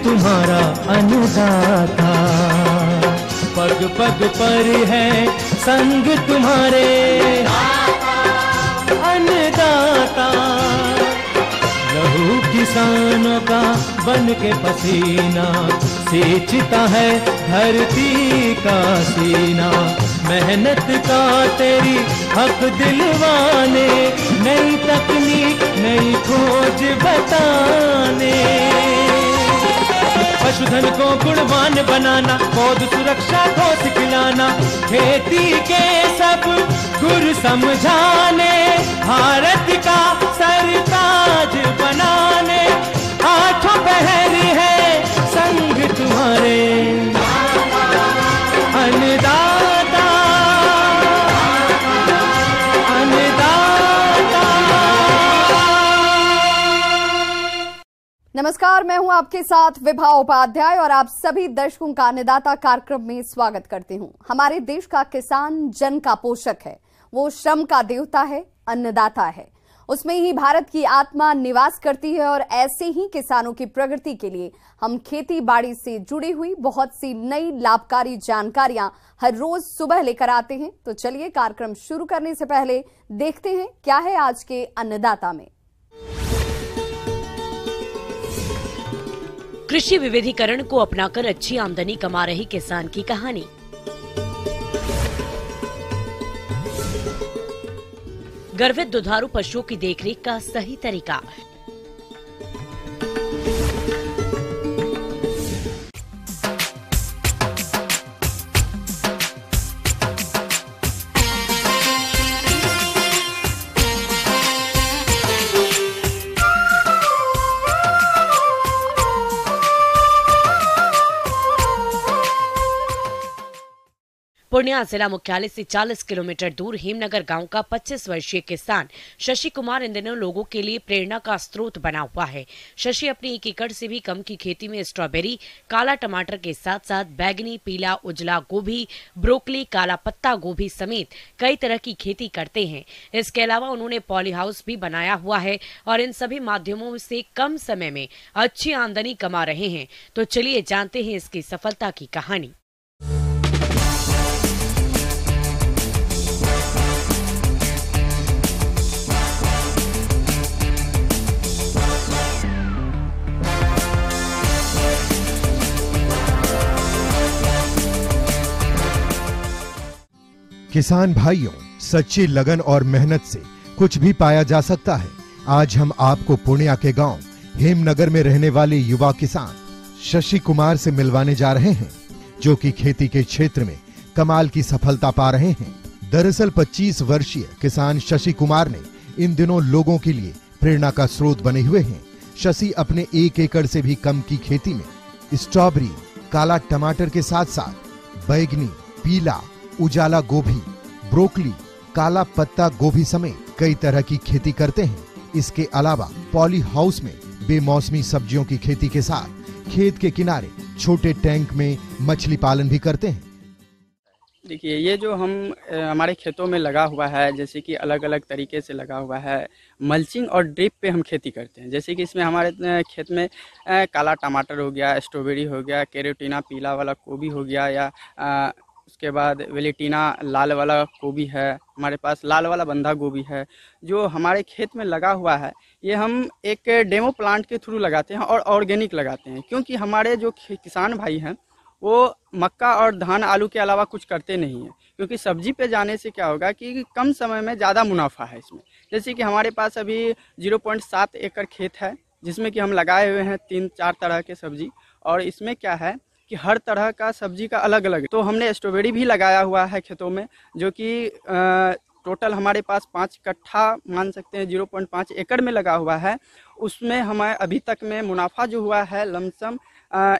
तुम्हारा अन्नदाता, पग पग पर है संग तुम्हारे अन्नदाता। लहू किसानों का बन के पसीना सींचता है धरती का सीना। मेहनत का तेरी हक दिलवाने, नई तकनीक नई खोज बताने। पशुधन को गुणवान बनाना, पौध सुरक्षा को सिखलाना, खेती के सब गुर समझाने, भारत का सरताज बनाने। आठों पहर है संग तुम्हारे अन्नदाता, अन्नदाता। नमस्कार, मैं हूं आपके साथ विभा उपाध्याय और आप सभी दर्शकों का अन्नदाता कार्यक्रम में स्वागत करती हूं। हमारे देश का किसान जन का पोषक है, वो श्रम का देवता है, अन्नदाता है। उसमें ही भारत की आत्मा निवास करती है और ऐसे ही किसानों की प्रगति के लिए हम खेती बाड़ी से जुड़ी हुई बहुत सी नई लाभकारी जानकारियां हर रोज सुबह लेकर आते हैं। तो चलिए कार्यक्रम शुरू करने से पहले देखते हैं क्या है आज के अन्नदाता में। कृषि विविधीकरण को अपनाकर अच्छी आमदनी कमा रही किसान की कहानी। गर्भित दुधारू पशुओं की देखरेख का सही तरीका। पूर्णिया जिला मुख्यालय से 40 किलोमीटर दूर हेमनगर गांव का 25 वर्षीय किसान शशि कुमार इन दिनों लोगों के लिए प्रेरणा का स्रोत बना हुआ है। शशि अपनी 1 एकड़ से भी कम की खेती में स्ट्रॉबेरी, काला टमाटर के साथ साथ बैगनी, पीला, उजला गोभी, ब्रोकली, काला पत्ता गोभी समेत कई तरह की खेती करते हैं। इसके अलावा उन्होंने पॉली हाउस भी बनाया हुआ है और इन सभी माध्यमों से कम समय में अच्छी आमदनी कमा रहे हैं। तो चलिए जानते हैं इसकी सफलता की कहानी। किसान भाइयों, सच्ची लगन और मेहनत से कुछ भी पाया जा सकता है। आज हम आपको पूर्णिया के गांव हेमनगर में रहने वाले युवा किसान शशि कुमार से मिलवाने जा रहे हैं, जो कि खेती के क्षेत्र में कमाल की सफलता पा रहे हैं। दरअसल 25 वर्षीय किसान शशि कुमार ने इन दिनों लोगों के लिए प्रेरणा का स्रोत बने हुए हैं। शशि अपने 1 एकड़ से भी कम की खेती में स्ट्रॉबेरी, काला टमाटर के साथ साथ बैगनी, पीला, उजाला गोभी, ब्रोकली, काला पत्ता गोभी समेत कई तरह की खेती करते हैं। इसके अलावा पॉली हाउस में बेमौसमी सब्जियों की खेती के साथ खेत के किनारे छोटे टैंक में मछली पालन भी करते हैं। देखिए, ये जो हमारे खेतों में लगा हुआ है, जैसे कि अलग अलग तरीके से लगा हुआ है, मल्चिंग और ड्रिप पे हम खेती करते हैं। जैसे कि इसमें हमारे खेत में काला टमाटर हो गया, स्ट्रॉबेरी हो गया, कैरोटीना पीला वाला गोभी हो गया, या उसके बाद वेलेटिना लाल वाला गोभी है, हमारे पास लाल वाला बंधा गोभी है। जो हमारे खेत में लगा हुआ है, ये हम एक डेमो प्लांट के थ्रू लगाते हैं और ऑर्गेनिक लगाते हैं, क्योंकि हमारे जो किसान भाई हैं वो मक्का और धान आलू के अलावा कुछ करते नहीं हैं। क्योंकि सब्जी पे जाने से क्या होगा कि कम समय में ज़्यादा मुनाफा है इसमें। जैसे कि हमारे पास अभी 0.7 एकड़ खेत है, जिसमें कि हम लगाए हुए हैं 3-4 तरह के सब्जी, और इसमें क्या है कि हर तरह का सब्जी का अलग अलग। तो हमने स्ट्रॉबेरी भी लगाया हुआ है खेतों में, जो कि टोटल हमारे पास 5 कट्ठा मान सकते हैं 0.5 एकड़ में लगा हुआ है। उसमें हमें अभी तक में मुनाफा जो हुआ है लमसम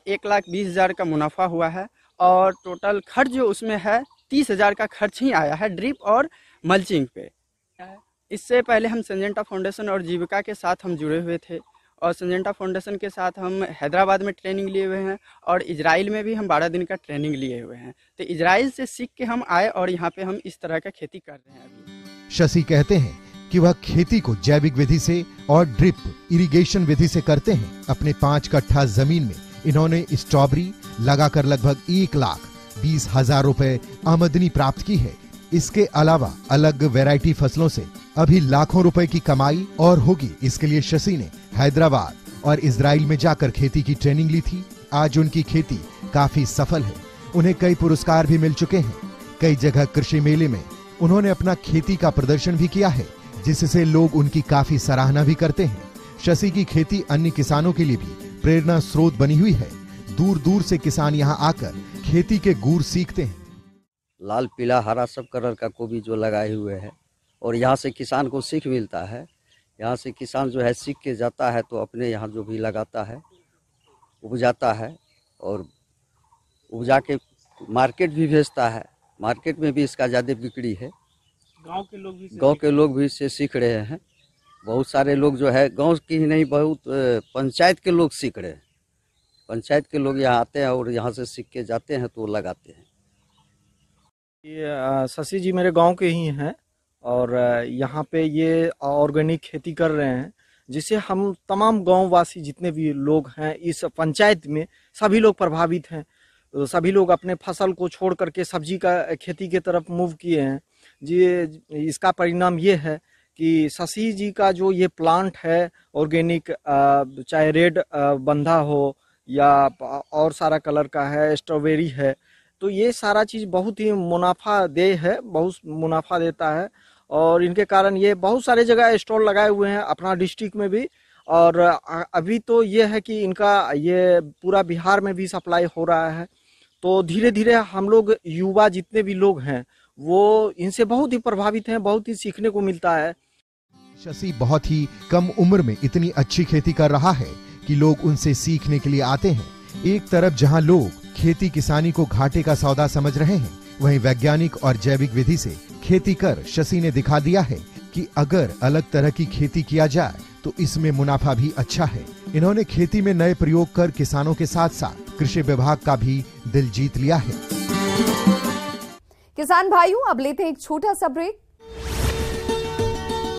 1,20,000 का मुनाफा हुआ है, और टोटल खर्च जो उसमें है 30,000 का खर्च ही आया है ड्रिप और मल्चिंग पे। इससे पहले हम सिंजेंटा फाउंडेशन और जीविका के साथ हम जुड़े हुए थे, और सिंजेंटा फाउंडेशन के साथ हम हैदराबाद में ट्रेनिंग लिए हुए हैं, और इजराइल में भी हम 12 दिन का ट्रेनिंग लिए हुए हैं। तो इजराइल से सीख के हम आए और यहाँ पे हम इस तरह का खेती कर रहे हैं अभी। शशि कहते हैं कि वह खेती को जैविक विधि से और ड्रिप इरिगेशन विधि से करते हैं। अपने 5 कट्ठा जमीन में इन्होंने स्ट्रॉबेरी लगाकर लगभग 1,20,000 रुपए आमदनी प्राप्त की है। इसके अलावा अलग वैरायटी फसलों से अभी लाखों रुपए की कमाई और होगी। इसके लिए शशि ने हैदराबाद और इजराइल में जाकर खेती की ट्रेनिंग ली थी। आज उनकी खेती काफी सफल है। उन्हें कई पुरस्कार भी मिल चुके हैं। कई जगह कृषि मेले में उन्होंने अपना खेती का प्रदर्शन भी किया है, जिससे लोग उनकी काफी सराहना भी करते हैं। शशि की खेती अन्य किसानों के लिए भी प्रेरणा स्रोत बनी हुई है। दूर दूर से किसान यहाँ आकर खेती के गुर सीखते हैं। लाल पीला हरा सब कलर का गोभी जो लगाए हुए हैं और यहाँ से किसान को सीख मिलता है। यहाँ से किसान जो है सीख के जाता है तो अपने यहाँ जो भी लगाता है उपजाता है और उपजा के मार्केट भी भेजता है। मार्केट में भी इसका ज़्यादा बिक्री है। गांव के लोग भी इससे सीख रहे हैं। बहुत सारे लोग जो है गांव की ही नहीं, बहुत पंचायत के लोग सीख रहे हैं। पंचायत के लोग यहाँ आते हैं और यहाँ से सीख के जाते हैं तो लगाते हैं। ये शशि जी मेरे गांव के ही हैं और यहाँ पे ये ऑर्गेनिक खेती कर रहे हैं, जिससे हम तमाम गांववासी जितने भी लोग हैं इस पंचायत में सभी लोग प्रभावित हैं। सभी लोग अपने फसल को छोड़ करके सब्जी का खेती की तरफ मूव किए हैं जी। इसका परिणाम ये है कि शशि जी का जो ये प्लांट है ऑर्गेनिक, चाहे रेड बंधा हो या और सारा कलर का है, स्ट्रॉबेरी है, तो ये सारा चीज़ बहुत ही मुनाफादेह है, बहुत मुनाफा देता है। और इनके कारण ये बहुत सारे जगह स्टॉल लगाए हुए हैं अपना डिस्ट्रिक्ट में भी। और अभी तो ये है कि इनका ये पूरा बिहार में भी सप्लाई हो रहा है। तो धीरे धीरे हम लोग युवा जितने भी लोग हैं वो इनसे बहुत ही प्रभावित हैं, बहुत ही सीखने को मिलता है। शशि बहुत ही कम उम्र में इतनी अच्छी खेती कर रहा है कि लोग उनसे सीखने के लिए आते हैं। एक तरफ जहां लोग खेती किसानी को घाटे का सौदा समझ रहे हैं, वहीं वैज्ञानिक और जैविक विधि से खेती कर शशि ने दिखा दिया है कि अगर अलग तरह की खेती किया जाए तो इसमें मुनाफा भी अच्छा है। इन्होंने खेती में नए प्रयोग कर किसानों के साथ साथ कृषि विभाग का भी दिल जीत लिया है। किसान भाइयों, अब लेते हैं एक छोटा सा ब्रेक।